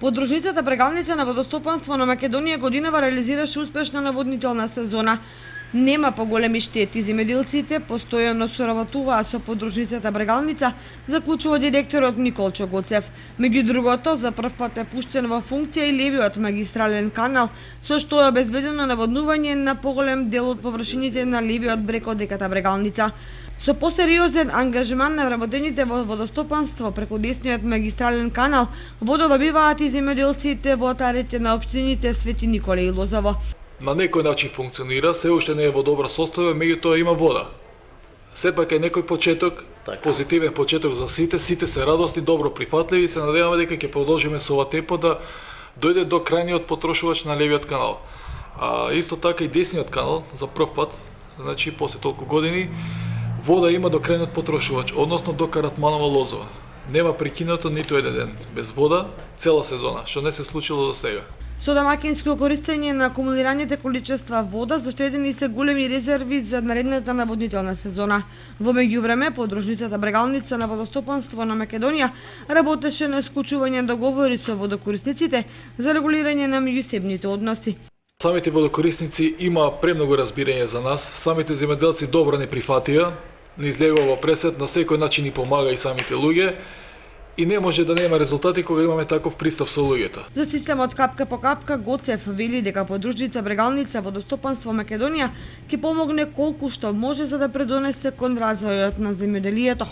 Подружницата Брегалница на водостопанство на Македонија годинава реализираше успешна наводнителна сезона. Нема поголеми штети. Земјоделците постојано соработуваа со подружницата Брегалница, заклучува директорот Николчо Гоцев. Меѓу другото, за прв пат е пуштен во функција и левиот магистрален канал, со што е обезбедено наводнување на поголем дел од површините на левиот брег од реката Брегалница. Со посериозен ангажман на вработените во водостопанство преку десниот магистрален канал, вода добиваат и земјоделците во отарите на општините Свети Николе и Лозово. На некој начин функционира, се уште не е во добра состојба, меѓутоа има вода. Сепак е некој почеток, позитивен почеток за сите се радосни, добро прифатливи и се надеваме дека ќе продолжиме со ова темпо да дојде до крајниот потрошувач на левиот канал. А исто така и десниот канал за прв пат, значи после толку години, вода има до крајниот потрошувач, односно до Каратманова Лозова. Нема прекинато ниту еден ден без вода цела сезона, што не се случило до сега. Со домакинско користење на акумулираните количества вода, заштедени се големи резерви за наредната наводнителна сезона. Во меѓувреме, подружницата Брегалница на водостопанство на Македонија работеше на склучување договори со водокорисниците за регулирање на меѓусебните односи. Самите водокорисници има премногу разбирање за нас, самите земјоделци добро не прифатија, не излегува во пресет, на секој начин ни помага и самите луѓе, и не може да нема резултати кога имаме таков пристап со луѓето. За системот капка по капка, Гоцев вели дека подружница Брегалница водостопанство Македонија ќе помогне колку што може за да предонесе кон развојот на земјоделието.